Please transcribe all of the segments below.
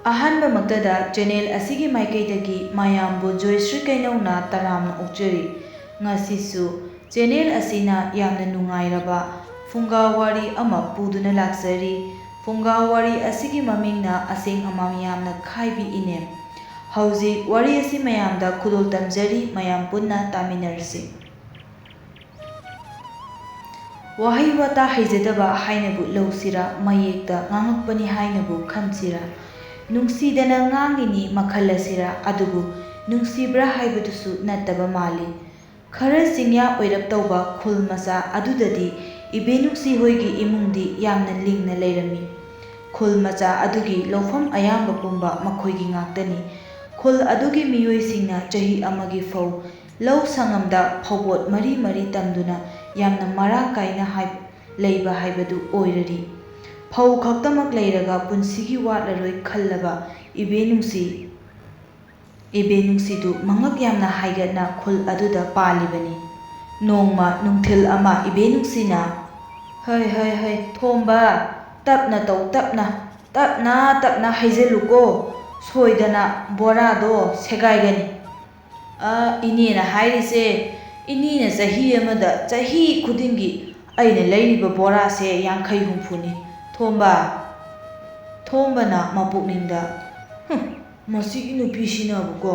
ꯑꯍꯥꯟꯕꯃꯛꯇꯗ channel ꯑꯁꯤꯒꯤ ꯃꯥꯏꯀꯩꯗꯒꯤ ꯃꯌꯥꯝꯕꯨ ꯖꯣꯏꯁ꯭ꯔꯤ ꯀꯩꯅꯧꯅ ꯇꯔꯥꯝꯅ ꯑꯣꯛꯆꯔꯤ꯫ ꯉꯁꯤꯁꯨ ꯆꯦꯅꯦꯜ ꯑꯁꯤꯅ ꯌꯥꯝꯅ ꯅꯨꯡꯉꯥꯏꯔꯕ ꯐꯨꯡꯒꯥ ꯋꯥꯔꯤ ꯑꯃ ꯄꯨꯗꯨꯅ ꯂꯥꯛꯆꯔꯤ꯫ ꯐꯨꯡꯒꯥ ꯋꯥꯔꯤ ꯑꯁꯤꯒꯤ ꯃꯃꯤꯡꯅ ꯑꯁꯦꯡ ꯑꯃꯥꯟ ꯌꯥꯝꯅ ꯈꯥꯏꯕꯤ ꯏꯅꯦꯝ꯫ ꯍꯧꯖꯤꯛ ꯋꯥꯔꯤ ꯑꯁꯤ ꯃꯌꯥꯝꯗ ꯈꯨꯗꯣꯜ ꯇꯝꯖꯔꯤ, ꯃꯌꯥꯝ ꯄꯨꯟꯅ ꯇꯥꯃꯤꯟꯅꯔꯁꯤ꯫ ꯋꯥꯍꯩ ꯋꯥꯇꯥ ꯍꯩꯖꯗꯕ ꯍꯥꯏꯅꯕꯨ ꯂꯧꯁꯤꯔꯥ, ꯃꯌꯦꯛꯇ ꯉꯥꯡꯉꯛꯄꯅꯤ ꯍꯥꯏꯅꯕꯨ ꯈꯟꯁꯤꯔꯥ? ꯅꯨꯡꯁꯤꯗꯅ ꯉꯥꯡꯂꯤꯅꯤ ꯃꯈꯜ ꯑꯁꯤꯔꯥ? ꯑꯗꯨꯕꯨ ꯅꯨꯡꯁꯤꯕ꯭ꯔꯥ ꯍꯥꯏꯕꯗꯨꯁꯨ ꯅꯠꯇꯕ ꯃꯥꯜꯂꯤ꯫ ꯈꯔ ꯆꯤꯡꯌꯥ ꯑꯣꯏꯔꯞ ꯇꯧꯕ ꯈꯨꯜ ꯃꯆꯥ ꯑꯗꯨꯗꯗꯤ ꯏꯕꯦꯅꯨꯡꯁꯤ ꯍꯣꯏꯒꯤ ꯏꯃꯨꯡꯗꯤ ꯌꯥꯝꯅ ꯂꯤꯡꯅ ꯂꯩꯔꯝꯃꯤ꯫ ꯈꯨꯜ ꯃꯆꯥ ꯑꯗꯨꯒꯤ ꯂꯧꯐꯝ ꯑꯌꯥꯝꯕ ꯄꯨꯝꯕ ꯃꯈꯣꯏꯒꯤ ꯉꯥꯛꯇꯅꯤ꯫ ꯈꯨꯜ ꯑꯗꯨꯒꯤ ꯃꯤꯑꯣꯏꯁꯤꯡꯅ ꯆꯍꯤ ꯑꯃꯒꯤ ꯐꯧ ꯂꯧ ꯁꯉꯝꯗ ꯐꯧꯕꯣꯠ ꯃꯔꯤ ꯃꯔꯤ ꯇꯝꯗꯨꯅ ꯌꯥꯝꯅ ꯃꯔꯥꯡ ꯀꯥꯏꯅ ꯂꯩꯕ ꯍꯥꯏꯕꯗꯨ ꯑꯣꯏꯔꯔꯤ꯫ ꯐꯧ ꯈꯛꯇꯃꯛ ꯂꯩꯔꯒ ꯄꯨꯟꯁꯤꯒꯤ ꯋꯥꯠꯂꯔꯣꯏ ꯈꯜꯂꯕ ꯏꯕꯦꯅꯨꯡꯁꯤꯗꯨ ꯃꯉꯛ ꯌꯥꯝꯅ ꯍꯥꯏꯒꯠꯅ ꯈꯨꯜ ꯑꯗꯨꯗ ꯄꯥꯜꯂꯤꯕꯅꯤ꯫ ꯅꯣꯡꯃ ꯅꯨꯡꯊꯤꯜ ꯑꯃ ꯏꯕꯦꯅꯨꯡꯁꯤꯅ "ꯍꯩ ꯊꯣꯝꯕ, ꯇꯞꯅ ꯇꯧ ꯇꯞꯅ ꯍꯩꯖꯜꯂꯨꯀꯣ, ꯁꯣꯏꯗꯅ ꯕꯣꯔꯥꯗꯣ ꯁꯦꯒꯥꯏꯒꯅꯤ"꯫ ꯏꯅꯦꯅ ꯍꯥꯏꯔꯤꯁꯦ, ꯏꯅꯦꯅ ꯆꯍꯤ ꯑꯃꯗ ꯆꯍꯤ ꯈꯨꯗꯤꯡꯒꯤ ꯑꯩꯅ ꯂꯩꯔꯤꯕ ꯕꯣꯔꯥꯁꯦ 50-60ꯅꯤ ꯊꯣꯝꯕ꯫ ꯊꯣꯝꯕꯅ ꯃꯄꯨꯛꯅꯤꯡꯗ "ꯃꯁꯤꯒꯤ ꯅꯨꯄꯤꯁꯤꯅꯕꯀꯣ,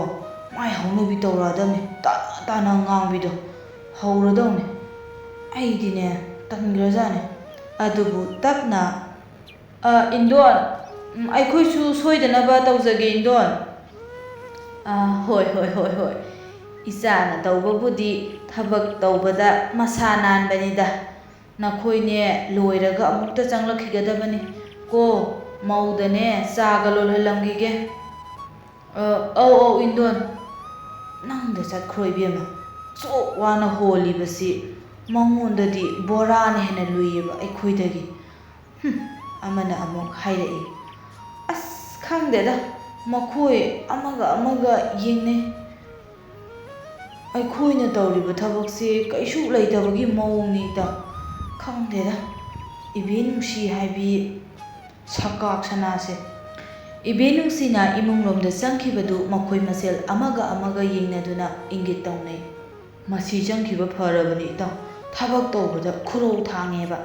ꯃꯥꯏ ꯍꯧꯅꯕꯤ ꯇꯧꯔꯛꯑꯗꯕꯅꯤ, ꯇꯥꯅ ꯉꯥꯡꯕꯤꯗꯣ ꯍꯧꯔꯗꯧꯅꯤ, ꯑꯩꯗꯤꯅꯦ ꯇꯟꯈ꯭ꯔꯖꯥꯠꯅꯤ"꯫ ꯑꯗꯨꯕꯨ ꯇꯞꯅ "ꯏꯟꯗꯣꯟ, ꯑꯩꯈꯣꯏꯁꯨ ꯁꯣꯏꯗꯅꯕ ꯇꯧꯖꯒꯦ ꯏꯟꯗꯣꯟ". ꯍꯣꯏ, ꯏꯆꯥꯅ ꯇꯧꯕꯕꯨꯗꯤ ꯊꯕꯛ ꯇꯧꯕꯗ ꯃꯁꯥ ꯅꯥꯟꯕꯅꯤꯗ, ꯅꯈꯣꯏꯅꯦ ꯂꯣꯏꯔꯒ ꯑꯃꯨꯛꯇ ꯆꯪꯂꯛꯈꯤꯒꯗꯕꯅꯤ ꯀꯣ, ꯃꯧꯗꯅꯦ ꯆꯥꯒ ꯂꯣꯜꯍꯜꯂꯝꯈꯤꯒꯦ꯫ ꯑꯧ ꯏꯟꯗꯣꯟ, ꯅꯪꯗ ꯆꯠꯈ꯭ꯔꯣ ꯏꯕꯦꯝꯃ, ꯑꯁꯨꯛ ꯋꯥꯅ ꯍꯣꯜꯂꯤꯕꯁꯤ ꯃꯉꯣꯟꯗꯗꯤ ꯕꯣꯔꯥꯅ ꯍꯦꯟꯅ ꯂꯨꯏꯌꯦꯕ ꯑꯩꯈꯣꯏꯗꯒꯤ꯫ ꯑꯃꯅ ꯑꯃꯨꯛ ꯍꯥꯏꯔꯛꯏ, ꯈꯪꯗꯦꯗ, ꯃꯈꯣꯏ ꯑꯃꯒ ꯌꯦꯡꯅꯩ, ꯑꯩꯈꯣꯏꯅ ꯇꯧꯔꯤꯕ ꯊꯕꯛꯁꯦ ꯀꯩꯁꯨ ꯂꯩꯇꯕꯒꯤ ꯃꯑꯣꯡꯅꯤꯗ, ꯈꯪꯗꯦꯗ ꯏꯕꯦꯅꯨꯡꯁꯤ ꯍꯥꯏꯕꯤ ꯁꯀꯥꯛ ꯁꯅꯥꯁꯦ". ꯏꯕꯦꯅꯨꯡꯁꯤꯅ ꯏꯃꯨꯡꯂꯣꯝꯗ ꯆꯪꯈꯤꯕꯗꯨ ꯃꯈꯣꯏ ꯃꯁꯦꯜ ꯑꯃꯒ ꯌꯦꯡꯅꯗꯨꯅ ꯏꯪꯒꯤꯠ ꯇꯧꯅꯩ꯫ "ꯃꯁꯤ ꯆꯪꯈꯤꯕ ꯐꯔꯕꯅꯤ ꯏꯇꯥꯎ, ꯊꯕꯛ ꯇꯧꯕꯗ ꯈꯨꯔꯧ ꯊꯥꯡꯉꯦꯕ,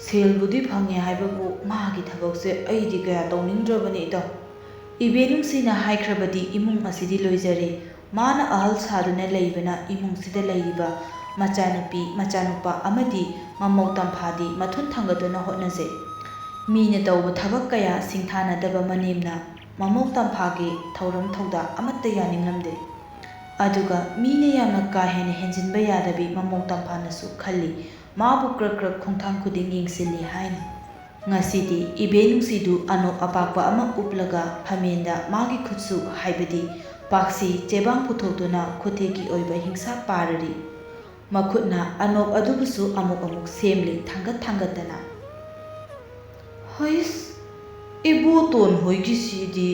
ꯁꯦꯜꯕꯨꯗꯤ ꯐꯪꯉꯦ ꯍꯥꯏꯕꯕꯨ ꯃꯥꯒꯤ ꯊꯕꯛꯁꯦ ꯑꯩꯗꯤ ꯀꯌꯥ ꯇꯧꯅꯤꯡꯗ꯭ꯔꯕꯅꯤ ꯏꯇꯥꯎ". ꯏꯕꯦꯅꯨꯡꯁꯤꯅ ꯍꯥꯏꯈ꯭ꯔꯕꯗꯤ ꯏꯃꯨꯡ ꯑꯁꯤꯗꯤ ꯂꯣꯏꯖꯔꯦ, ꯃꯥꯅ ꯑꯍꯜ ꯁꯥꯗꯨꯅ ꯂꯩꯕꯅ ꯏꯃꯨꯡꯁꯤꯗ ꯂꯩꯔꯤꯕ ꯃꯆꯥꯅꯨꯄꯤ ꯃꯆꯥꯅꯨꯄꯥ ꯑꯃꯗꯤ ꯃꯃꯧ ꯇꯝꯐꯥꯗꯤ ꯃꯊꯨꯟ ꯊꯥꯡꯒꯠꯇꯨꯅ ꯍꯣꯠꯅꯖꯩ꯫ ꯃꯤꯅ ꯇꯧꯕ ꯊꯕꯛ ꯀꯌꯥ ꯁꯤꯡꯊꯥꯅꯗꯕ ꯃꯅꯦꯝꯅ ꯃꯃꯧ ꯇꯝꯐꯥꯒꯤ ꯊꯧꯔꯝ ꯊꯧꯗꯥ ꯑꯃꯠꯇ ꯌꯥꯅꯤꯡꯂꯝꯗꯦ꯫ ꯑꯗꯨꯒ ꯃꯤꯅ ꯌꯥꯝꯅ ꯀꯥ ꯍꯦꯟꯅ ꯍꯦꯟꯖꯤꯟꯕ ꯌꯥꯗꯕꯤ ꯃꯃꯧ ꯇꯝꯐꯥꯅꯁꯨ ꯈꯜꯂꯤ, ꯃꯥꯕꯨ ꯀ꯭ꯔꯛ ꯈꯣꯡꯊꯥꯡ ꯈꯨꯗꯤꯡ ꯌꯦꯡꯁꯤꯜꯂꯤ ꯍꯥꯏꯅ꯫ ꯉꯁꯤꯗꯤ ꯏꯕꯦꯅꯨꯡꯁꯤꯗꯨ ꯑꯅꯣꯞ ꯑꯄꯥꯛꯄ ꯑꯃ ꯎꯞꯂꯒ ꯐꯝꯃꯦꯟꯗ ꯃꯥꯒꯤ ꯈꯨꯠꯁꯨ ꯍꯥꯏꯕꯗꯤ ꯄꯥꯛꯁꯤ ꯆꯦꯕꯥꯡ ꯄꯨꯊꯣꯛꯇꯨꯅ ꯈꯨꯠꯊꯦꯛꯀꯤ ꯑꯣꯏꯕ ꯍꯤꯡꯁꯥꯞ ꯄꯥꯔꯔꯤ꯫ ꯃꯈꯨꯠꯅ ꯑꯅꯣꯞ ꯑꯗꯨꯕꯨꯁꯨ ꯑꯃꯨꯛ ꯁꯦꯝꯂꯤ ꯊꯥꯡꯒꯠꯇꯅ꯫ "ꯍꯩꯁ, ꯏꯕꯣꯇꯣꯟ ꯍꯣꯏꯒꯤꯁꯤꯗꯤ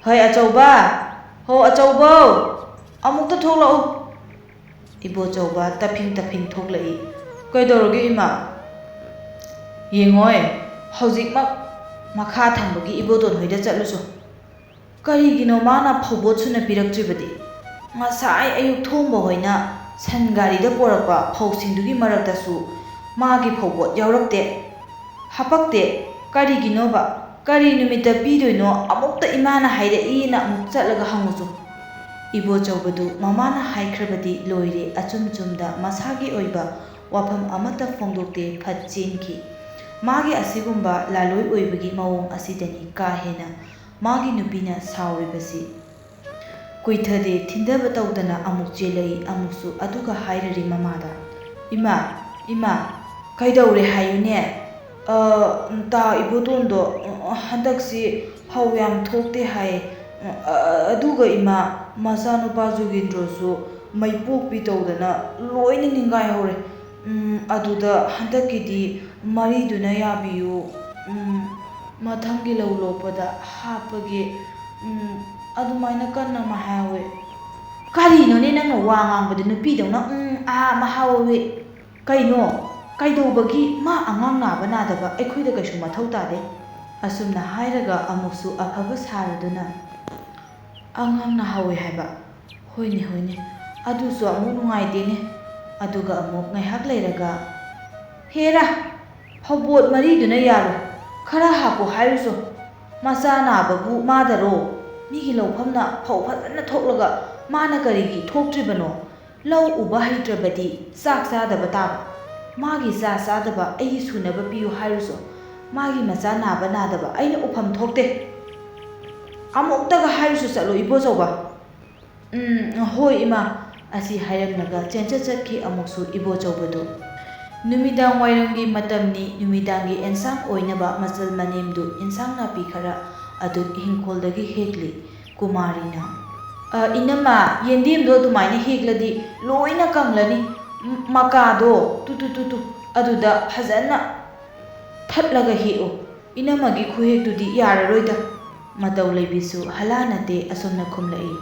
ꯍꯩ ꯑꯆꯧꯕ, ꯍꯣ ꯑꯆꯧꯕꯧ, ꯑꯃꯨꯛꯇ ꯊꯣꯛꯂꯛꯎ". ꯏꯕꯣꯆꯧꯕ ꯇꯞꯐꯤꯡ ꯊꯣꯛꯂꯛꯏ꯫ "ꯀꯩꯗꯧꯔꯒꯦ ꯏꯃꯥ"? "ꯌꯦꯡꯉꯣꯏ, ꯍꯧꯖꯤꯛꯃꯛ ꯃꯈꯥ ꯊꯪꯕꯒꯤ ꯏꯕꯣꯇꯣꯟ ꯍꯣꯏꯗ ꯆꯠꯂꯨꯆꯣ". "ꯀꯔꯤꯒꯤꯅꯣ ꯃꯥꯅ ꯐꯧꯕꯣꯠ ꯁꯨꯅ ꯄꯤꯔꯛꯇ꯭ꯔꯤꯕꯗꯤ"? "ꯉꯁꯥꯏ ꯑꯌꯨꯛ ꯊꯣꯝꯕ ꯍꯣꯏꯅ ꯁꯟ ꯒꯥꯔꯤꯗ ꯄꯣꯔꯛꯄ ꯐꯧꯁꯤꯡꯗꯨꯒꯤ ꯃꯔꯛꯇꯁꯨ ꯃꯥꯒꯤ ꯐꯧꯕꯣꯠ ꯌꯥꯎꯔꯛꯇꯦ, ꯍꯥꯄꯛꯇꯦ, ꯀꯔꯤꯒꯤꯅꯣꯕ? ꯀꯔꯤ ꯅꯨꯃꯤꯠꯇ ꯄꯤꯗꯣꯏꯅꯣ ꯑꯃꯨꯛꯇ ꯏꯃꯥꯅ ꯍꯥꯏꯔꯛꯏꯅ ꯑꯃꯨꯛ ꯆꯠꯂꯒ ꯍꯪꯉꯨꯆꯣ". ꯏꯕꯣꯆꯧꯕꯗꯨ ꯃꯃꯥꯅ ꯍꯥꯏꯈ꯭ꯔꯕꯗꯤ ꯂꯣꯏꯔꯦ ꯑꯆꯨꯝ ꯆꯨꯝꯗ ꯃꯁꯥꯒꯤ ꯑꯣꯏꯕ ꯋꯥꯐꯝ ꯑꯃꯠꯇ ꯐꯣꯡꯗꯣꯛꯇꯦ ꯐꯠ ꯆꯦꯟꯈꯤ꯫ ꯃꯥꯒꯤ ꯑꯁꯤꯒꯨꯝꯕ ꯂꯥꯂꯣꯏ ꯑꯣꯏꯕꯒꯤ ꯃꯑꯣꯡ ꯑꯁꯤꯗꯅꯤ ꯀꯥ ꯍꯦꯟꯅ ꯃꯥꯒꯤ ꯅꯨꯄꯤꯅ ꯁꯥꯎꯔꯤꯕꯁꯤ꯫ ꯀꯨꯏꯊꯗꯦ ꯊꯤꯟꯊꯕ ꯇꯧꯗꯅ ꯑꯃꯨꯛ ꯆꯦꯜꯂꯛꯏ ꯑꯃꯨꯛꯁꯨ ꯑꯗꯨꯒ ꯍꯥꯏꯔꯔꯤ ꯃꯃꯥꯗ, "ꯏꯃꯥ, ꯀꯩꯗꯧꯔꯦ ꯍꯥꯏꯌꯨꯅꯦ? ꯇꯥ ꯏꯕꯣꯇꯣꯟꯗꯣ ꯍꯟꯗꯛꯁꯤ ꯐꯧ ꯌꯥꯝ ꯊꯣꯛꯇꯦ ꯍꯥꯏ, ꯑꯗꯨꯒ ꯏꯃꯥ, ꯃꯆꯥꯅꯨꯄꯥ ꯖꯨꯒꯤꯟꯗ꯭ꯔꯣꯁꯨ ꯃꯩꯄꯣꯛꯄꯤ ꯇꯧꯗꯅ ꯂꯣꯏꯅ ꯅꯤꯡꯒꯥꯏꯍꯧꯔꯦ, ꯑꯗꯨꯗ ꯍꯟꯗꯛꯀꯤꯗꯤ ꯃꯔꯤꯗꯨꯅ ꯌꯥꯕꯤꯌꯨ, ꯃꯊꯪꯒꯤ ꯂꯧ ꯂꯣꯛꯄꯗ ꯍꯥꯞꯄꯒꯦ, ꯑꯗꯨꯃꯥꯏꯅ ꯀꯟꯅ ꯃꯍꯥꯏꯍꯧꯋꯦ". "ꯀꯔꯤꯅꯣꯅꯦ ꯅꯪꯅ ꯋꯥ ꯉꯥꯡꯕꯗ ꯅꯨꯄꯤꯗꯧꯅ ꯃꯍꯥꯍꯧꯋꯦ? ꯀꯩꯅꯣ? ꯀꯩꯗꯧꯕꯒꯤ? ꯃꯥ ꯑꯉꯥꯡ ꯅꯥꯕ ꯅꯥꯗꯕ ꯑꯩꯈꯣꯏꯗ ꯀꯩꯁꯨ ꯃꯊꯧ ꯇꯥꯗꯦ". ꯑꯁꯨꯝꯅ ꯍꯥꯏꯔꯒ ꯑꯃꯨꯛꯁꯨ ꯑꯐꯕ ꯁꯥꯔꯗꯨꯅ ꯑꯉꯥꯡꯅ ꯍꯧꯋꯦ ꯍꯥꯏꯕ, ꯍꯣꯏꯅꯦ ꯍꯣꯏꯅꯦ ꯑꯗꯨꯁꯨ ꯑꯃꯨꯛ ꯅꯨꯡꯉꯥꯏꯇꯦꯅꯦ. ꯑꯗꯨꯒ ꯑꯃꯨꯛ ꯉꯥꯏꯍꯥꯛ ꯂꯩꯔꯒ ꯍꯦꯔꯥ ꯐꯧꯕꯣꯠ ꯃꯔꯤꯗꯨꯅ ꯌꯥꯔꯣꯏ, ꯈꯔ ꯍꯥꯞꯄꯣ ꯍꯥꯏꯔꯨꯆꯣ, ꯃꯆꯥ ꯅꯥꯕꯕꯨ ꯃꯥꯗꯔꯣ, ꯃꯤꯒꯤ ꯂꯧꯐꯝꯅ ꯐꯧ ꯐꯖꯅ ꯊꯣꯛꯂꯒ ꯃꯥꯅ ꯀꯔꯤꯒꯤ ꯊꯣꯛꯇ꯭ꯔꯤꯕꯅꯣ? ꯂꯧ uba ꯍꯩꯇ꯭ꯔꯕꯗꯤ ꯆꯥꯛ ꯆꯥꯗꯕ ꯇꯥꯕ, ꯃꯥꯒꯤ ꯆꯥꯗꯕ ꯑꯩꯒꯤ ꯁꯨꯅꯕ ꯄꯤꯌꯨ ꯍꯥꯏꯔꯨꯆꯣ, ꯃꯥꯒꯤ ꯃꯆꯥ ꯅꯥꯕ ꯅꯥꯗꯕ ꯑꯩꯅ ꯎꯐꯝ ꯊꯣꯛꯇꯦ. ꯑꯃꯨꯛꯇꯒ ꯍꯥꯏꯔꯨꯆꯣ ꯆꯠꯂꯣ ꯏꯕꯣꯆꯧꯕ. ꯍꯣꯏ ꯏꯃꯥ. ꯑꯁꯤ ꯍꯥꯏꯔꯝꯂꯒ ꯆꯦꯟꯆꯠ ꯆꯠꯈꯤ ꯑꯃꯨꯛꯁꯨ ꯏꯕꯣꯆꯧꯕꯗꯨ. ꯅꯨꯃꯤꯗꯥꯡ ꯋꯥꯏꯔꯝꯒꯤ ꯃꯇꯝꯅꯤ. ꯅꯨꯃꯤꯗꯥꯡꯒꯤ ꯑꯦꯟꯁꯥꯡ ꯑꯣꯏꯅꯕ ꯃꯆꯜ ꯃꯅꯦꯝꯗꯨ ꯏꯟꯁꯥꯡ ꯅꯥꯄꯤ ꯈꯔ ꯑꯗꯨ ꯏꯪꯈꯣꯜꯗꯒꯤ ꯍꯦꯛꯂꯤ. ꯀꯨꯃꯥꯔꯤꯅ ꯏꯅꯝꯃ, ꯌꯦꯟꯗꯦꯝꯗꯣ ꯑꯗꯨꯃꯥꯏꯅ ꯍꯦꯛꯂꯗꯤ ꯂꯣꯏꯅ ꯀꯪꯂꯅꯤ. ꯃꯀꯥꯗꯣ ꯇꯨ ꯑꯗꯨꯗ ꯐꯖꯅ ꯊꯠꯂꯒ ꯍꯦꯛꯎ. ꯏꯅꯝꯃꯒꯤ ꯈꯨꯍꯦꯛꯇꯨꯗꯤ ꯌꯥꯔꯔꯣꯏꯗ. ꯃꯇꯧ ꯂꯩꯕꯤꯁꯨ ꯍꯂꯥ ꯅꯠꯇꯦ ꯑꯁꯨꯝꯅ ꯈꯨꯝꯂꯛꯏ.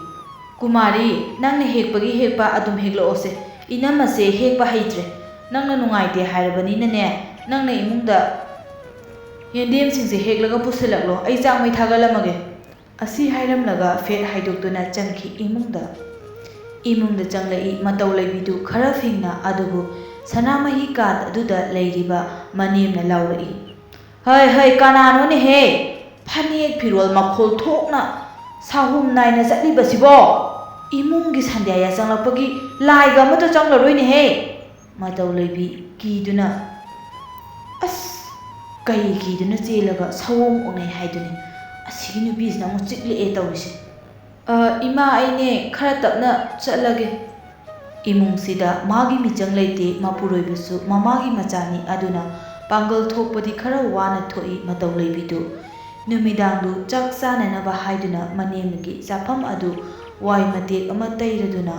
ꯀꯨꯃꯥꯔꯤ, ꯅꯪꯅ ꯍꯦꯛꯄꯒꯤ ꯍꯦꯛꯄ ꯑꯗꯨꯝ ꯍꯦꯛꯂꯛꯑꯣꯁꯦ. ꯏꯅꯝꯃꯁꯦ ꯍꯦꯛꯄ ꯍꯩꯇ꯭ꯔꯦ. ꯅꯪꯅ ꯅꯨꯡꯉꯥꯏꯇꯦ ꯍꯥꯏꯔꯕꯅꯤꯅꯅꯦ, ꯅꯪꯅ ꯏꯃꯨꯡꯗ ꯌꯦꯟꯗꯦꯝꯁꯤꯡꯁꯦ ꯍꯦꯛꯂꯒ ꯄꯨꯁꯤꯜꯂꯛꯂꯣ. ꯑꯩ ꯆꯥꯛ ꯃꯩ ꯊꯥꯒꯠꯂꯝꯃꯒꯦ. ꯑꯁꯤ ꯍꯥꯏꯔꯝꯂꯒ ꯐꯦꯠ ꯍꯥꯏꯗꯣꯛꯇꯨꯅ ꯆꯪꯈꯤ ꯏꯃꯨꯡꯗ ꯆꯪꯂꯛꯏ ꯃꯇꯧ ꯂꯩꯕꯤꯗꯨ ꯈꯔ ꯐꯤꯡꯅ. ꯑꯗꯨꯕꯨ ꯁꯅꯥꯃꯍꯤ ꯀꯥꯠ ꯑꯗꯨꯗ ꯂꯩꯔꯤꯕ ꯃꯅꯦꯝꯅ ꯂꯥꯎꯔꯛꯏ. ꯍꯩ ꯀꯅꯥꯅꯣꯅꯦꯍꯦ, ꯐꯅꯦꯛ ꯐꯤꯔꯣꯜ ꯃꯈꯣꯜ ꯊꯣꯛꯅ ꯁꯥꯍꯨꯝ ꯅꯥꯏꯅ ꯆꯠꯂꯤꯕꯁꯤꯕꯣ? ꯏꯃꯨꯡꯒꯤ ꯁꯟꯗ꯭ꯌꯥ ꯆꯪꯂꯛꯄꯒꯤ ꯂꯥꯏꯒ ꯑꯃꯠꯇ ꯆꯪꯂꯔꯣꯏꯅꯦꯍꯦ. ꯃꯇꯧ ꯂꯩꯕꯤ ꯀꯤꯗꯨꯅ ꯀꯩ ꯀꯤꯗꯨꯅ ꯆꯦꯜꯂꯒ ꯁꯑꯣꯡ ꯎꯅꯩ ꯍꯥꯏꯗꯨꯅꯤ. ꯑꯁꯤꯒꯤ ꯅꯨꯄꯤꯁꯤꯅ ꯑꯃꯨꯛ ꯆꯤꯛꯂꯛꯑꯦ ꯇꯧꯔꯤꯁꯦ. ꯏꯃꯥ, ꯑꯩꯅꯦ ꯈꯔ ꯇꯞꯅ ꯆꯠꯂꯒꯦ. ꯏꯃꯨꯡꯁꯤꯗ မာꯒꯤ ꯃꯤꯆꯪ ꯂꯩꯇꯦ. ꯃꯄꯨꯔꯣꯏꯕꯁꯨ ꯃꯃꯥꯒꯤ ꯃꯆꯥꯅꯤ. ꯑꯗꯨꯅ ꯄꯥꯡꯒꯜ ꯊꯣꯛꯄꯗꯤ ꯈꯔ ꯋꯥꯅ ꯊꯣꯛꯏ. ꯃꯇꯧ ꯂꯩꯕꯤꯗꯨ ꯅꯨꯃꯤꯗꯥꯡꯗꯨ ꯆꯥꯛ ꯆꯥꯅꯅꯕ ꯍꯥꯏꯗꯨꯅ ꯃꯅꯦꯝꯒꯤ ꯆꯥꯐꯝ ꯑꯗꯨ ꯋꯥꯏ ꯃꯇꯦꯛ ꯑꯃ ꯇꯩꯔꯗꯨꯅ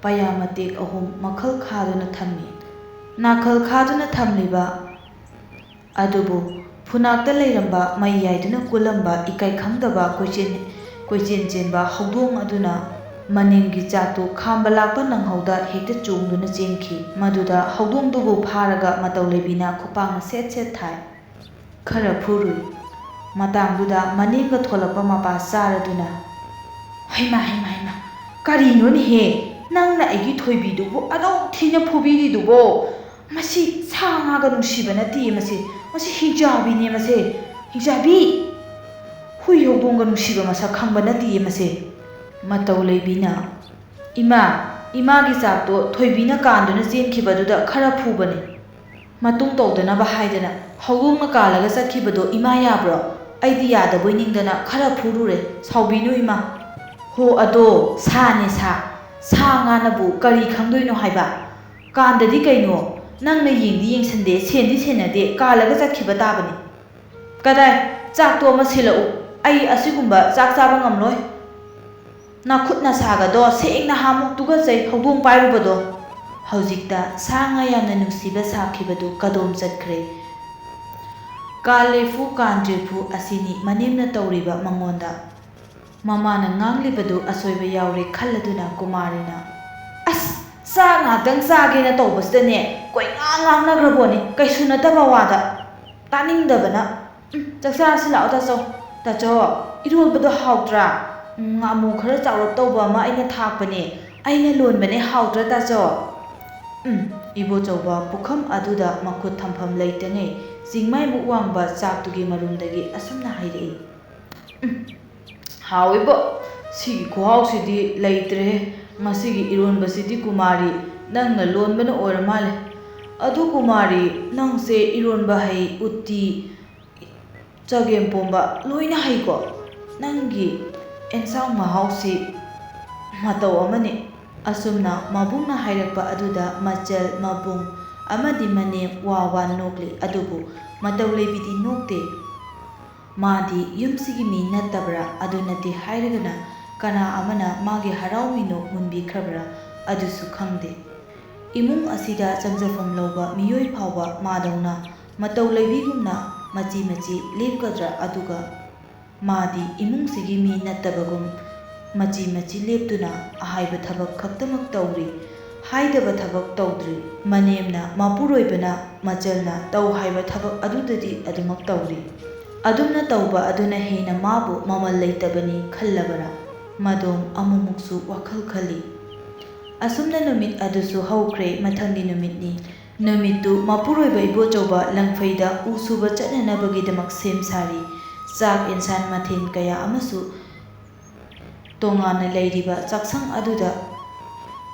ꯄꯩꯌꯥ ꯃꯇꯦꯛ 3 ꯃꯈꯜ ꯈꯥꯗꯨꯅ ꯊꯝꯃꯤ. ꯅꯥꯀꯜ ꯈꯥꯗꯨꯅ ꯊꯝꯂꯤꯕ ꯑꯗꯨꯕꯨ ꯐꯨꯅꯥꯛꯇ ꯂꯩꯔꯝꯕ ꯃꯩ ꯌꯥꯏꯗꯨꯅ ꯀꯨꯜꯂꯝꯕ ꯏꯀꯥꯏ ꯈꯪꯗꯕ ꯀꯣꯏꯆꯦꯟ ꯆꯦꯟꯕ ꯍꯧꯗꯣꯡ ꯑꯗꯨꯅ ꯃꯅꯦꯝꯒꯤ ꯆꯥꯛꯇꯨ ꯈꯥꯝꯕ ꯂꯥꯛꯄ ꯅꯪꯍꯧꯗ ꯍꯦꯛꯇ ꯆꯣꯡꯗꯨꯅ ꯆꯦꯟꯈꯤ. ꯃꯗꯨꯗ ꯍꯧꯗꯣꯡꯗꯨꯕꯨ ꯐꯥꯔꯒ ꯃꯇꯧ ꯂꯩꯕꯤꯅ ꯈꯨꯄꯥꯛꯅ ꯁꯦꯠ ꯊꯥꯏ. ꯈꯔ ꯐꯨꯔꯨꯏ. ꯃꯇꯥꯡꯗꯨꯗ ꯃꯅꯦꯝꯒ ꯊꯣꯛꯂꯛꯄ ꯃꯄꯥ ꯆꯥꯔꯗꯨꯅ ꯍꯩꯃꯥ ꯀꯔꯤꯅꯣꯅꯦꯍꯦ, ꯅꯪꯅ ꯑꯩꯒꯤ ꯊꯣꯏꯕꯤꯗꯨꯕꯨ ꯑꯗꯨꯛ ꯊꯤꯅ ꯐꯨꯕꯤꯔꯤꯗꯨꯕꯣ? ꯃꯁꯤ ꯁꯥ ꯉꯥꯒ ꯅꯨꯡꯁꯤꯕ ꯅꯠꯇꯦ. ꯃꯁꯤ ꯍꯤꯡꯆꯥꯕꯤꯅꯦ. ꯍꯤꯡꯆꯥꯕꯤ, ꯍꯨꯏ ꯍꯧꯗꯣꯡꯒ ꯅꯨꯡꯁꯤꯕ ꯃꯁꯛ ꯈꯪꯕ ꯅꯠꯇꯦ ꯃꯁꯦ. ꯃꯇꯧ ꯂꯩꯕꯤꯅ ꯏꯃꯥꯒꯤ ꯆꯥꯛꯇꯣ ꯊꯣꯏꯕꯤꯅ ꯀꯥꯟꯗꯨꯅ ꯆꯦꯟꯈꯤꯕꯗꯨꯗ ꯈꯔ ꯐꯨꯕꯅꯤ. ꯃꯇꯨꯡ ꯇꯧꯗꯅꯕ ꯍꯥꯏꯗꯅ ꯍꯧꯗꯣꯡꯅ ꯀꯥꯜꯂꯒ ꯆꯠꯈꯤꯕꯗꯣ ꯏꯃꯥ ꯌꯥꯕ꯭ꯔꯣ? ꯑꯩꯗꯤ ꯌꯥꯗꯕꯣꯏ ꯅꯤꯡꯗꯅ ꯈꯔ ꯐꯨꯔꯨꯔꯦ. ꯁꯥꯎꯕꯤꯅꯨ ꯏꯃꯥ. ꯍꯣ, ꯑꯗꯣ ꯁꯥꯅꯦ ꯁꯥ ꯉꯥꯅꯕꯨ ꯀꯔꯤ ꯈꯪꯗꯣꯏꯅꯣ ꯍꯥꯏꯕ? ꯀꯥꯟꯗꯗꯤ ꯀꯩꯅꯣ, ꯅꯪꯅ ꯌꯦꯡꯁꯟꯗꯦ, ꯁꯦꯟꯗꯤ ꯁꯦꯟꯅꯗꯦ, ꯀꯥꯜꯂꯒ ꯆꯠꯈꯤꯕ ꯇꯥꯕꯅꯤ. ꯀꯗꯥꯏ, ꯆꯥꯛꯇꯣ ꯑꯃ ꯁꯤꯜꯂꯛꯎ. ꯑꯩ ꯑꯁꯤꯒꯨꯝꯕ ꯆꯥꯛ ꯆꯥꯕ ꯉꯝꯂꯣꯏ. ꯅꯈꯨꯠ ꯅꯁꯥꯒꯗꯣ ꯁꯦꯡꯅ ꯍꯥꯝꯃꯨ. ꯇꯨꯀꯠꯆꯩ ꯍꯧꯗꯣꯡ ꯄꯥꯏꯔꯨꯕꯗꯣ. ꯍꯧꯖꯤꯛꯇ ꯁꯥ ꯉꯥ ꯌꯥꯝꯅ ꯅꯨꯡꯁꯤꯕ ꯁꯥꯈꯤꯕꯗꯨ ꯀꯗꯣꯝ ꯆꯠꯈ꯭ꯔꯦ? ꯀꯥꯜꯂꯦꯐꯨ ꯀꯥꯟꯗ꯭ꯔꯦꯐꯨ ꯑꯁꯤꯅꯤ ꯃꯅꯦꯝꯅ ꯇꯧꯔꯤꯕ ꯃꯉꯣꯟꯗ. ꯃꯃꯥꯅ ꯉꯥꯡꯂꯤꯕꯗꯨ ꯑꯁꯣꯏꯕ ꯌꯥꯎꯔꯦ ꯈꯜꯂꯗꯨꯅ ꯀꯨꯃꯥꯔꯤꯅ ꯆꯥꯛ ꯉꯥꯛꯇꯪ ꯆꯥꯒꯦꯅ ꯇꯧꯕꯁꯤꯗꯅꯦ ꯉꯥꯡꯅꯈ꯭ꯔꯕꯣꯅꯤ, ꯀꯩꯁꯨ ꯅꯠꯇꯕ ꯋꯥꯗ. ꯇꯥꯅꯤꯡꯗꯕꯅ. ꯆꯥꯛꯆꯥꯔꯁꯤ ꯂꯥꯛꯑꯣ ꯇꯥꯆꯧ. ꯏꯔꯣꯟꯕꯗꯣ ꯍꯥꯎꯇ꯭ꯔꯥ? ꯉꯥꯃꯨ ꯈꯔ ꯆꯥꯎꯔꯞ ꯇꯧꯕ ꯑꯃ ꯑꯩꯅ ꯊꯥꯛꯄꯅꯦ. ꯑꯩꯅ ꯂꯣꯟꯕꯅꯦ. ꯍꯥꯎꯇ꯭ꯔꯥ ꯇꯥꯆꯧ? ꯏꯕꯣꯆꯧꯕ ꯄꯨꯈꯝ ꯑꯗꯨꯗ ꯃꯈꯨꯠ ꯊꯝꯐꯝ ꯂꯩꯇꯉꯩ ꯆꯤꯡꯃꯥꯏꯃꯨꯛ ꯋꯥꯡꯕ ꯆꯥꯛꯇꯨꯒꯤ ꯃꯔꯨꯝꯗꯒꯤ ꯑꯁꯨꯝꯅ ꯍꯥꯏꯔꯛꯏ. ꯍꯥꯎꯏꯕꯣ. ꯁꯤꯒꯤ ꯈꯨꯍꯥꯎꯁꯤꯗꯤ ꯂꯩꯇ꯭ꯔꯦꯍꯦ. ꯉꯁꯤꯒꯤ ꯏꯔꯣꯟꯕꯁꯤꯗꯤ ꯀꯨꯃꯥꯔꯤ ꯅꯪꯅ ꯂꯣꯟꯕꯅ ꯑꯣꯏꯔ ꯃꯥꯜꯂꯦ. ꯑꯗꯨ ꯀꯨꯃꯥꯔꯤ, ꯅꯪꯁꯦ ꯏꯔꯣꯟꯕ ꯍꯩ, ꯎꯇꯤ, ꯆꯒꯦꯝꯄꯣꯝꯕ ꯂꯣꯏꯅ ꯍꯩꯀꯣ? ꯅꯪꯒꯤ ꯑꯦꯟꯁꯥꯡ ꯃꯍꯥꯎꯁꯤ ꯃꯇꯧ ꯑꯃꯅꯤ. ꯑꯁꯨꯝꯅ ꯃꯕꯨꯡꯅ ꯍꯥꯏꯔꯛꯄ ꯑꯗꯨꯗ ꯃꯆꯜ, ꯃꯕꯨꯡ ꯑꯃꯗꯤ ꯃꯅꯦꯝ ꯋꯥ ꯅꯣꯛꯂꯤ. ꯑꯗꯨꯕꯨ ꯃꯇꯧ ꯂꯩꯕꯤꯗꯤ ꯅꯣꯛꯇꯦ. ꯃꯥꯗꯤ ꯌꯨꯝꯁꯤꯒꯤ ꯃꯤ ꯅꯠꯇꯕ꯭ꯔꯥ? ꯑꯗꯨꯅꯗꯤ ꯍꯥꯏꯔꯒꯅ ꯀꯅꯥ ꯑꯃꯅ ꯃꯥꯒꯤ ꯍꯔꯥꯎ ꯃꯤꯅꯣꯛ ꯃꯨꯟꯕꯤꯈ꯭ꯔꯕ꯭ꯔꯥ? ꯑꯗꯨꯁꯨ ꯈꯪꯗꯦ. ꯏꯃꯨꯡ ꯑꯁꯤꯗ ꯆꯪꯖꯐꯝ ꯂꯧꯕ ꯃꯤꯑꯣꯏ ꯐꯥꯎꯕ ꯃꯥꯗꯧꯅ ꯃꯇꯧ ꯂꯩꯕꯤꯒꯨꯝꯅ ꯃꯆꯤ ꯂꯦꯞꯀꯗ꯭ꯔꯥ? ꯑꯗꯨꯒ ꯃꯥꯗꯤ ꯏꯃꯨꯡꯁꯤꯒꯤ ꯃꯤ ꯅꯠꯇꯕꯒꯨꯝ ꯃꯆꯤ ꯂꯦꯞꯇꯨꯅ ꯑꯍꯥꯏꯕ ꯊꯕꯛ ꯈꯛꯇꯃꯛ ꯇꯧꯔꯤ, ꯍꯥꯏꯗꯕ ꯊꯕꯛ ꯇꯧꯗ꯭ꯔꯤ. ꯃꯅꯦꯝꯅ, ꯃꯄꯨꯔꯣꯏꯕꯅ, ꯃꯆꯜꯅ ꯇꯧ ꯍꯥꯏꯕ ꯊꯕꯛ ꯑꯗꯨꯗꯗꯤ ꯑꯗꯨꯃꯛ ꯇꯧꯔꯤ꯫ ꯑꯗꯨꯝꯅ ꯇꯧꯕ ꯑꯗꯨꯅ ꯍꯦꯟꯅ ꯃꯥꯕꯨ ꯃꯃꯜ ꯂꯩꯇꯕꯅꯤ ꯈꯜꯂꯕꯔꯥ? ꯃꯗꯣꯝ ꯑꯃꯨꯛꯃꯨꯛꯁꯨ ꯋꯥꯈꯜ ꯈꯜꯂꯤ꯫ ꯑꯁꯨꯝꯅ ꯅꯨꯃꯤꯠ ꯑꯗꯨꯁꯨ ꯍꯧꯈ꯭ꯔꯦ꯫ ꯃꯊꯪꯒꯤ ꯅꯨꯃꯤꯠꯅꯤ꯫ ꯅꯨꯃꯤꯠꯇꯨ ꯃꯄꯨꯔꯣꯏꯕ ꯏꯕꯣꯆꯧꯕ ꯂꯪꯐꯩꯗ ꯎ ꯁꯨꯕ ꯆꯠꯅꯅꯕꯒꯤꯗꯃꯛ ꯁꯦꯝ ꯁꯥꯔꯤ꯫ ꯆꯥꯛ ꯏꯟꯁꯥꯡ ꯃꯊꯦꯜ ꯀꯌꯥ ꯑꯃꯁꯨ ꯇꯣꯉꯥꯟꯅ ꯂꯩꯔꯤꯕ ꯆꯥꯛꯁꯪ ꯑꯗꯨꯗ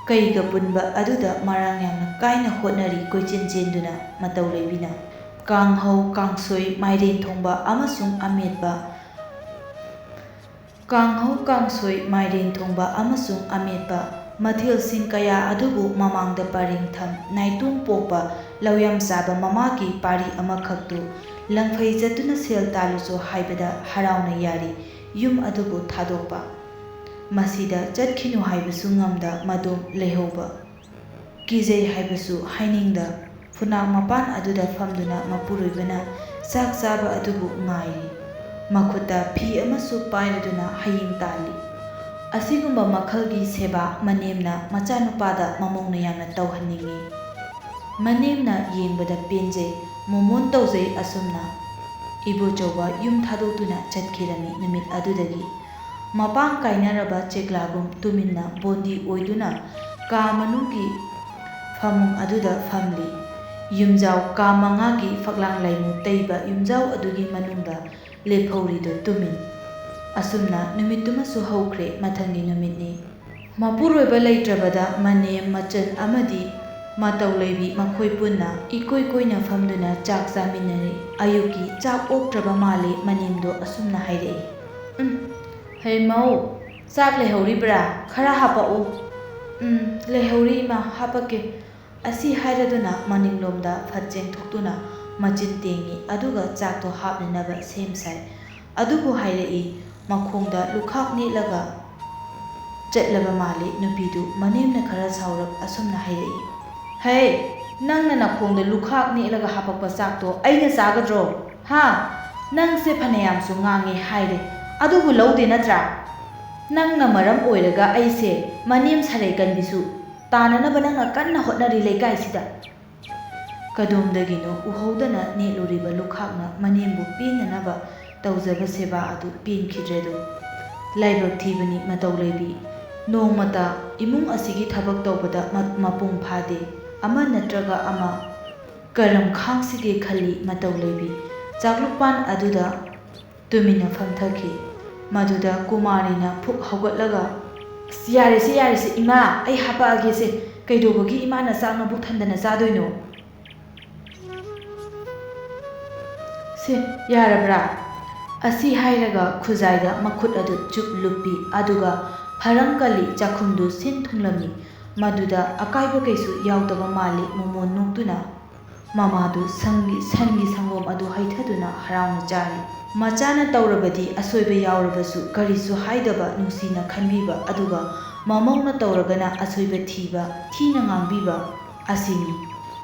ꯀꯩꯒ ꯄꯨꯟꯕ ꯑꯗꯨꯗ ꯃꯔꯥꯡ ꯌꯥꯝꯅ ꯀꯥꯏꯅ ꯍꯣꯠꯅꯔꯤ ꯀꯣꯏꯆꯦꯟ ꯆꯦꯟꯗꯨꯅ ꯃꯇꯧ ꯂꯩꯕꯤꯅ꯫ ꯀꯥꯡꯍꯧ, ꯀꯥꯡꯁꯣꯏ, ꯃꯥꯏꯔꯦꯟ ꯊꯣꯡꯕ ꯑꯃꯁꯨꯡ ꯑꯃꯦꯠꯄ ꯀꯥꯡꯍꯧ, ꯀꯥꯡꯁꯣꯏ, ꯃꯥꯏꯔꯦꯟ ꯊꯣꯡꯕ ꯑꯃꯁꯨꯡ ꯑꯃꯦꯠꯄ ꯃꯊꯦꯜꯁꯤꯡ ꯀꯌꯥ ꯑꯗꯨꯕꯨ ꯃꯃꯥꯡꯗ ꯄꯔꯦꯡ ꯊꯝ꯫ ꯅꯥꯏꯇꯣꯝ ꯄꯣꯛꯄ ꯂꯧꯌꯥꯝ ꯆꯥꯕ ꯃꯃꯥꯒꯤ ꯄꯥꯔꯤ ꯑꯃꯈꯛꯇꯨ ꯂꯪꯐꯩ ꯆꯠꯇꯨꯅ ꯁꯦꯜ ꯇꯥꯜꯂꯨꯆꯣ ꯍꯥꯏꯕꯗ ꯍꯔꯥꯎꯅ ꯌꯥꯔꯤ ꯌꯨꯝ ꯑꯗꯨꯕꯨ ꯊꯥꯗꯣꯛꯄ꯫ ꯃꯁꯤꯗ ꯆꯠꯈꯤꯅꯨ ꯍꯥꯏꯕꯁꯨ ꯉꯝꯗ, ꯃꯗꯣꯝ ꯂꯩꯍꯧꯕ ꯀꯤꯖꯩ ꯍꯥꯏꯕꯁꯨ ꯍꯥꯏꯅꯤꯡꯗ ꯐꯨꯅꯥꯛ ꯃꯄꯥꯟ ꯑꯗꯨꯗ ꯐꯝꯗꯨꯅ ꯃꯄꯨꯔꯣꯏꯕꯅ ꯆꯥꯛ ꯆꯥꯕ ꯑꯗꯨꯕꯨ ꯉꯥꯏꯔꯤ꯫ ꯃꯈꯨꯠꯇ ꯐꯤ ꯑꯃꯁꯨ ꯄꯥꯏꯔꯗꯨꯅ ꯍꯌꯤꯡ ꯇꯥꯜꯂꯤ꯫ ꯑꯁꯤꯒꯨꯝꯕ ꯃꯈꯜꯒꯤ ꯁꯦꯕꯥ ꯃꯅꯦꯝꯅ ꯃꯆꯥꯅꯨꯄꯥꯗ ꯃꯃꯧꯅ ꯌꯥꯝꯅ ꯇꯧꯍꯟꯅꯤꯡꯏ꯫ ꯃꯅꯦꯝꯅ ꯌꯦꯡꯕꯗ ꯄꯦꯟꯖꯩ, ꯃꯣꯃꯣꯟ ꯇꯧꯖꯩ꯫ ꯑꯁꯨꯝꯅ ꯏꯕꯣꯆꯧꯕ ꯌꯨꯝ ꯊꯥꯗꯣꯛꯇꯨꯅ ꯆꯠꯈꯤꯔꯝꯃꯤ꯫ ꯅꯨꯃꯤꯠ ꯑꯗꯨꯗꯒꯤ ꯃꯄꯥꯡ ꯀꯥꯏꯅꯔꯕ ꯆꯦꯛꯂꯥꯒꯨꯝ ꯇꯨꯃꯤꯟꯅ ꯕꯣꯟꯗꯤ ꯑꯣꯏꯗꯨꯅ ꯀꯥ ꯃꯅꯨꯡꯒꯤ ꯐꯃꯨꯡ ꯑꯗꯨꯗ ꯐꯝꯂꯤ꯫ ꯌꯨꯝꯖꯥꯎ ꯀꯥ 5ꯒꯤ ꯐꯛꯂꯥꯡ ꯂꯩꯃꯨ ꯇꯩꯕ ꯌꯨꯝꯖꯥꯎ ꯑꯗꯨꯒꯤ ꯃꯅꯨꯡꯗ ꯂꯦꯞꯍꯧꯔꯤꯗꯨ ꯇꯨꯃꯤꯟ꯫ ꯑꯁꯨꯝꯅ ꯅꯨꯃꯤꯠꯇꯨꯃꯁꯨ ꯍꯧꯈ꯭ꯔꯦ꯫ ꯃꯊꯪꯒꯤ ꯅꯨꯃꯤꯠꯅꯤ꯫ ꯃꯄꯨꯔꯣꯏꯕ ꯂꯩꯇ꯭ꯔꯕꯗ ꯃꯅꯦꯝ, ꯃꯆꯟ ꯑꯃꯗꯤ ꯃꯇꯧ ꯂꯩꯕꯤ ꯃꯈꯣꯏ ꯄꯨꯟꯅ ꯏꯀꯣꯏ ꯀꯣꯏꯅ ꯐꯝꯗꯨꯅ ꯆꯥꯛ ꯆꯥꯃꯤꯟꯅꯔꯤ꯫ ꯑꯌꯨꯛꯀꯤ ꯆꯥꯛ ꯑꯣꯛꯇ꯭ꯔꯕ ꯃꯥꯜꯂꯤ꯫ ꯃꯅꯦꯝꯗꯣ ꯑꯁꯨꯝꯅ ꯍꯥꯏꯔꯛꯏ꯫ ꯍꯩꯃꯧ, ꯆꯥꯛ ꯂꯩꯍꯧꯔꯤꯕ꯭ꯔꯥ? ꯈꯔ ꯍꯥꯞꯄꯛꯎ꯫ ꯂꯩꯍꯧꯔꯤ ꯏꯃꯥ, ꯍꯥꯞꯄꯛꯀꯦ꯫ ꯑꯁꯤ ꯍꯥꯏꯔꯗꯨꯅ ꯃꯅꯤꯡꯂꯣꯝꯗ ꯐꯠ ꯆꯦꯟꯊꯣꯛꯇꯨꯅ ꯃꯆꯤꯟ ꯇꯦꯡꯏ ꯑꯗꯨꯒ ꯆꯥꯛꯇꯣ ꯍꯥꯞꯅꯅꯕ ꯁꯦꯝ ꯁꯥꯏ꯫ ꯑꯗꯨꯕꯨ ꯍꯥꯏꯔꯛꯏ ꯃꯈꯣꯡꯗ ꯂꯨꯈꯥꯛ ꯅꯦꯠꯂꯒ ꯆꯠꯂꯕ ꯃꯥꯜꯂꯤ꯫ ꯅꯨꯄꯤꯗꯨ ꯃꯅꯦꯝꯅ ꯈꯔ ꯁꯥꯎꯔꯞ ꯑꯁꯨꯝꯅ ꯍꯥꯏꯔꯛꯏ꯫ ꯍꯩ, ꯅꯪꯅ ꯅꯈꯣꯡꯗ ꯂꯨꯈꯥꯛ ꯅꯦꯠꯂꯒ ꯍꯥꯞꯄꯛꯄ ꯆꯥꯛꯇꯣ ꯑꯩꯅ ꯆꯥꯒꯗ꯭ꯔꯣ? ꯍꯥ? ꯅꯪꯁꯦ ꯐꯅꯌꯥꯝꯁꯨ ꯉꯥꯡꯉꯦ ꯍꯥꯏꯔꯦ, ꯑꯗꯨꯕꯨ ꯂꯧꯗꯦ ꯅꯠꯇ꯭ꯔꯥ? ꯅꯪꯅ ꯃꯔꯝ ꯑꯣꯏꯔꯒ ꯑꯩꯁꯦ ꯃꯅꯦꯝ ꯁꯥꯔꯩ ꯀꯟꯕꯤꯁꯨ ꯇꯥꯅꯅꯕ ꯅꯪꯅ ꯀꯟꯅ ꯍꯣꯠꯅꯔꯤ ꯂꯩꯀꯥꯏꯁꯤꯗ꯫ ꯀꯗꯣꯝꯗꯒꯤꯅꯣ ꯎꯍꯧꯗꯅ ꯅꯦꯠꯂꯨꯔꯤꯕ ꯂꯨꯈꯥꯛꯅ ꯃꯅꯦꯝꯕꯨ ꯄꯦꯟꯅꯅꯕ ꯇꯧꯖꯕ ꯁꯦꯕꯥ ꯑꯗꯨ ꯄꯦꯟꯈꯤꯗ꯭ꯔꯦꯗꯣ꯫ ꯂꯥꯏꯕꯛ ꯊꯤꯕꯅꯤ ꯃꯇꯧ ꯂꯩꯕꯤ, ꯅꯣꯡꯃꯇ ꯏꯃꯨꯡ ꯑꯁꯤꯒꯤ ꯊꯕꯛ ꯇꯧꯕꯗ ꯃꯄꯨꯡ ꯐꯥꯗꯦ꯫ ꯑꯃ ꯅꯠꯇ꯭ꯔꯒ ꯑꯃ ꯀꯔꯝ ꯈꯥꯡꯁꯤꯒꯦ ꯈꯜꯂꯤ ꯃꯇꯧ ꯂꯩꯕꯤ ꯆꯥꯛꯂꯨꯛꯄꯥꯟ ꯑꯗꯨꯗ ꯇꯨꯃꯤꯟꯅ ꯐꯝꯊꯈꯤ꯫ ꯃꯗꯨꯗ ꯀꯨꯃꯥꯔꯤꯅ ꯐꯨꯛ ꯍꯧꯒꯠꯂꯒ ꯌꯥꯔꯦꯁꯦ ꯌꯥꯔꯦꯁꯦ ꯏꯃꯥ, ꯑꯩ ꯍꯥꯞꯄꯛꯑꯒꯦꯁꯦ꯫ ꯀꯩꯗꯧꯕꯒꯤ ꯏꯃꯥꯅ ꯆꯥꯛ ꯅꯕꯨꯛ ꯊꯟꯗꯅ ꯆꯥꯗꯣꯏꯅꯣ? ꯁꯦ ꯌꯥꯔꯕ꯭ꯔꯥ? ꯑꯁꯤ ꯍꯥꯏꯔꯒ ꯈꯨꯖꯥꯏꯗ ꯃꯈꯨꯠ ꯑꯗꯨ ꯆꯨꯞ ꯂꯨꯞꯄꯤ ꯑꯗꯨꯒ ꯐꯔꯪ-ꯀꯜꯂꯤ ꯆꯥꯛꯈꯨꯝꯗꯨ ꯁꯤꯟ ꯊꯨꯡꯂꯝꯃꯤ꯫ ꯃꯗꯨꯗ ꯑꯀꯥꯏꯕ ꯀꯩꯁꯨ ꯌꯥꯎꯗꯕ ꯃꯥꯜꯂꯤ꯫ ꯃꯣꯃꯣꯟ ꯅꯣꯛꯇꯨꯅ ꯃꯃꯥꯗꯨ ꯁꯟꯒꯤ ꯁꯪꯒꯣꯝ ꯑꯗꯨ ꯍꯩꯊꯗꯨꯅ ꯍꯔꯥꯎꯅ ꯆꯥꯔꯤ꯫ ꯃꯆꯥꯅ ꯇꯧꯔꯕꯗꯤ ꯑꯁꯣꯏꯕ ꯌꯥꯎꯔꯕꯁꯨ ꯀꯔꯤꯁꯨ ꯍꯥꯏꯗꯕ, ꯅꯨꯡꯁꯤꯅ ꯈꯟꯕꯤꯕ, ꯑꯗꯨꯒ ꯃꯃꯧꯅ ꯇꯧꯔꯒꯅ ꯑꯁꯣꯏꯕ ꯊꯤꯕ, ꯊꯤꯅ ꯉꯥꯡꯕꯤꯕ ꯑꯁꯤꯅꯤ꯫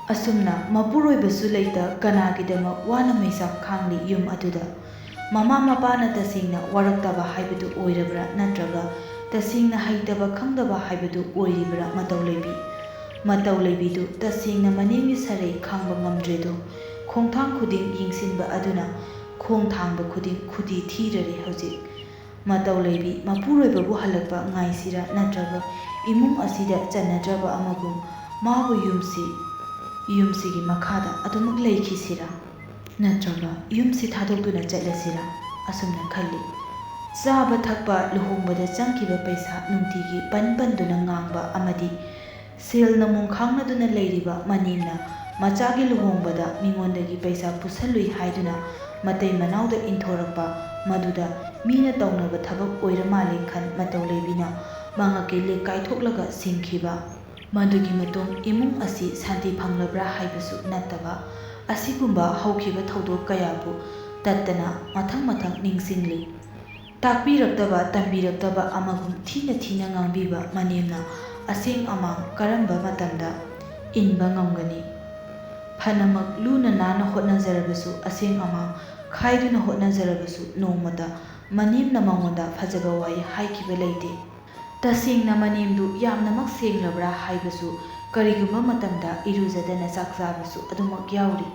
ꯑꯁꯨꯝꯅ ꯃꯄꯨꯔꯣꯏꯕꯁꯨ ꯂꯩꯇ ꯀꯅꯥꯒꯤꯗꯃꯛ ꯋꯥꯅ ꯃꯩꯁꯥ ꯈꯥꯡꯂꯤ ꯌꯨꯝ ꯑꯗꯨꯗ꯫ ꯃꯃꯥ ꯃꯄꯥꯅ ꯇꯁꯦꯡꯅ ꯋꯥꯔꯛꯇꯕ ꯍꯥꯏꯕꯗꯨ ꯑꯣꯏꯔꯕ꯭ꯔꯥ ꯅꯠꯇ꯭ꯔꯒ ꯇꯁꯦꯡꯅ ꯍꯩꯇꯕ ꯈꯪꯗꯕ ꯍꯥꯏꯕꯗꯨ ꯑꯣꯏꯔꯤꯕ꯭ꯔꯥ? ꯃꯇꯧ ꯂꯩꯕꯤꯗꯨ ꯇꯁꯦꯡꯅ ꯃꯅꯦꯝꯒꯤ ꯁꯥꯔꯩ ꯈꯥꯡꯕ ꯉꯝꯗ꯭ꯔꯦꯗꯣ꯫ ꯈꯣꯡꯊꯥꯡ ꯈꯨꯗꯤꯡ ꯌꯦꯡꯁꯤꯟꯕ ꯑꯗꯨꯅ ꯈꯣꯡ ꯊꯥꯡꯕ ꯈꯨꯗꯤꯡ ꯈꯨꯗꯤ ꯊꯤꯔꯔꯦ ꯍꯧꯖꯤꯛ꯫ ꯃꯇꯧ ꯂꯩꯕꯤ ꯃꯄꯨꯔꯣꯏꯕꯕꯨ ꯍꯜꯂꯛꯄ ꯉꯥꯏꯁꯤꯔꯥ ꯅꯠꯇ꯭ꯔꯒ ꯏꯃꯨꯡ ꯑꯁꯤꯗ ꯆꯟꯅꯗ꯭ꯔꯕ ꯑꯃꯒꯨꯝ ꯃꯥꯕꯨ ꯌꯨꯝꯁꯤꯒꯤ ꯃꯈꯥꯗ ꯑꯗꯨꯃꯛ ꯂꯩꯈꯤꯁꯤꯔꯥ? ꯅꯠꯇ꯭ꯔꯒ ꯌꯨꯝꯁꯤ ꯊꯥꯗꯣꯛꯇꯨꯅ ꯆꯠꯂꯁꯤꯔꯥ? ꯑꯁꯨꯝꯅ ꯈꯜꯂꯤ꯫ ꯆꯥꯕ ꯊꯛꯄ, ꯂꯨꯍꯣꯡꯕꯗ ꯆꯪꯈꯤꯕ ꯄꯩꯁꯥ ꯅꯨꯡꯇꯤꯒꯤ ꯄꯟꯗꯨꯅ ꯉꯥꯡꯕ ꯑꯃꯗꯤ ꯁꯦꯜꯅ ꯃꯣꯡꯈꯥꯡꯅꯗꯨꯅ ꯂꯩꯔꯤꯕ ꯃꯅꯦꯝꯅ ꯃꯆꯥꯒꯤ ꯂꯨꯍꯣꯡꯕꯗ ꯃꯤꯉꯣꯟꯗꯒꯤ ꯄꯩꯁꯥ ꯄꯨꯁꯜꯂꯨꯏ ꯍꯥꯏꯗꯨꯅ ꯃꯇꯩ ꯃꯅꯥꯎꯗ ꯏꯟꯊꯣꯔꯛꯄ, ꯃꯗꯨꯗ ꯃꯤꯅ ꯇꯧꯅꯕ ꯊꯕꯛ ꯑꯣꯏꯔ ꯃꯥꯜꯂꯦ ꯈꯟ ꯃꯇꯧ ꯂꯩꯕꯤꯅ ꯃꯉꯛꯀꯤ ꯂꯤꯛ ꯀꯥꯏꯊꯣꯛꯂꯒ ꯁꯤꯡꯈꯤꯕ꯫ ꯃꯗꯨꯒꯤ ꯃꯇꯨꯡ ꯏꯃꯨꯡ ꯑꯁꯤ ꯁꯥꯟꯇꯤ ꯐꯪꯂꯕ꯭ꯔꯥ ꯍꯥꯏꯕꯁꯨ ꯅꯠꯇꯕ ꯑꯁꯤꯒꯨꯝꯕ ꯍꯧꯈꯤꯕ ꯊꯧꯗꯣꯛ ꯀꯌꯥꯕꯨ ꯇꯠꯇꯅ ꯃꯊꯪ ꯅꯤꯡꯁꯤꯡꯂꯤ꯫ ꯇꯥꯛꯄꯤꯔꯛꯇꯕ, ꯇꯝꯕꯤꯔꯛꯇꯕ ꯑꯃꯒꯨꯝ ꯊꯤꯅ ꯉꯥꯡꯕꯤꯕ ꯃꯅꯦꯝꯅ ꯑꯁꯦꯡ ꯑꯃꯥꯡ ꯀꯔꯝꯕ ꯃꯇꯝꯗ ꯏꯟꯕ ꯉꯝꯒꯅꯤ? ꯐꯅꯃꯛ ꯂꯨꯅ ꯅꯥꯟꯅ ꯍꯣꯠꯅꯖꯔꯕꯁꯨ, ꯑꯁꯦꯡ ꯑꯃꯥꯡ ꯈꯥꯏꯗꯨꯅ ꯍꯣꯠꯅꯖꯔꯕꯁꯨ ꯅꯣꯡꯃꯇ ꯃꯅꯦꯝꯅ ꯃꯉꯣꯟꯗ ꯐꯖꯕ ꯋꯥꯍꯩ ꯍꯥꯏꯈꯤꯕ ꯂꯩꯇꯦ꯫ ꯇꯁꯦꯡꯅ ꯃꯅꯦꯝꯗꯨ ꯌꯥꯝꯅꯃꯛ ꯁꯦꯡꯂꯕ꯭ꯔꯥ ꯍꯥꯏꯕꯁꯨ ꯀꯔꯤꯒꯨꯝꯕ ꯃꯇꯝꯗ ꯏꯔꯨꯖꯗꯅ ꯆꯥꯛ ꯆꯥꯕꯁꯨ ꯑꯗꯨꯃꯛ ꯌꯥꯎꯔꯤ꯫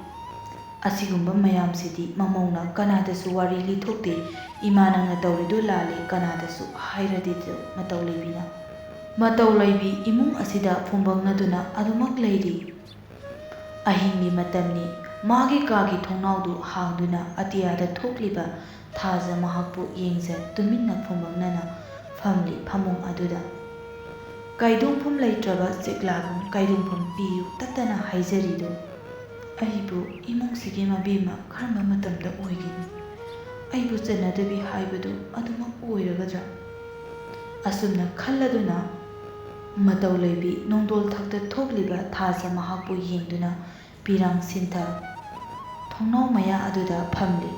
ꯑꯁꯤꯒꯨꯝꯕ ꯃꯌꯥꯝꯁꯤꯗꯤ ꯃꯃꯧꯅ ꯀꯅꯥꯗꯁꯨ ꯋꯥꯔꯤ ꯂꯤꯊꯣꯛꯇꯦ꯫ ꯏꯃꯥ ꯅꯪꯅ ꯇꯧꯔꯤꯗꯨ ꯂꯥꯜꯂꯤ ꯀꯅꯥꯗꯁꯨ ꯍꯥꯏꯔꯗꯤꯗꯨ ꯃꯇꯧ ꯂꯩꯕꯤꯅ꯫ ꯃꯇꯧ ꯂꯩꯕꯤ ꯏꯃꯨꯡ ꯑꯁꯤꯗ ꯐꯨꯡꯕꯪꯅꯗꯨꯅ ꯑꯗꯨꯃꯛ ꯂꯩꯔꯤ꯫ ꯑꯍꯤꯡꯒꯤ ꯃꯇꯝꯅꯤ꯫ ꯃꯥꯒꯤ ꯀꯥꯒꯤ ꯊꯣꯡꯅꯥꯎꯗꯨ ꯍꯥꯡꯗꯨꯅ ꯑꯇꯤꯌꯥꯗ ꯊꯣꯛꯂꯤꯕ ꯊꯥꯖ ꯃꯍꯥꯛꯄꯨ ꯌꯦꯡꯖ ꯇꯨꯃꯤꯟꯅ ꯐꯨꯡꯕꯪꯅꯅ ꯐꯝꯂꯤ ꯐꯃꯨꯡ ꯑꯗꯨꯗ꯫ ꯀꯥꯏꯗꯣꯡꯐꯝ ꯂꯩꯇ꯭ꯔꯕ ꯆꯦꯛꯂꯥꯒꯨꯝ ꯀꯥꯏꯗꯣꯡꯐꯝ ꯄꯤꯌꯨ ꯇꯠꯇꯅ ꯍꯥꯏꯖꯔꯤꯗꯣ ꯑꯩꯕꯨ ꯏꯃꯨꯡꯁꯤꯒꯤ ꯃꯕꯦꯝꯃ ꯀꯔꯝꯕ ꯃꯇꯝꯗ ꯑꯣꯏꯒꯅꯤ? ꯑꯩꯕꯨ ꯆꯟꯅꯗꯕꯤ ꯍꯥꯏꯕꯗꯨ ꯑꯗꯨꯃꯛ ꯑꯣꯏꯔꯒꯗ꯭ꯔꯥ? ꯑꯁꯨꯝꯅ ꯈꯜꯂꯗꯨꯅ ꯃꯇꯧ ꯂꯩꯕꯤ ꯅꯣꯡꯗꯣꯜꯊꯛꯇ ꯊꯣꯛꯂꯤꯕ ꯊꯥꯖ ꯃꯍꯥꯛꯄꯨ ꯌꯦꯡꯗꯨꯅ ꯄꯤꯔꯥꯡ ꯁꯤꯟꯊ ꯊꯣꯡꯅꯥꯎ ꯃꯌꯥ ꯑꯗꯨꯗ ꯐꯝꯂꯤ꯫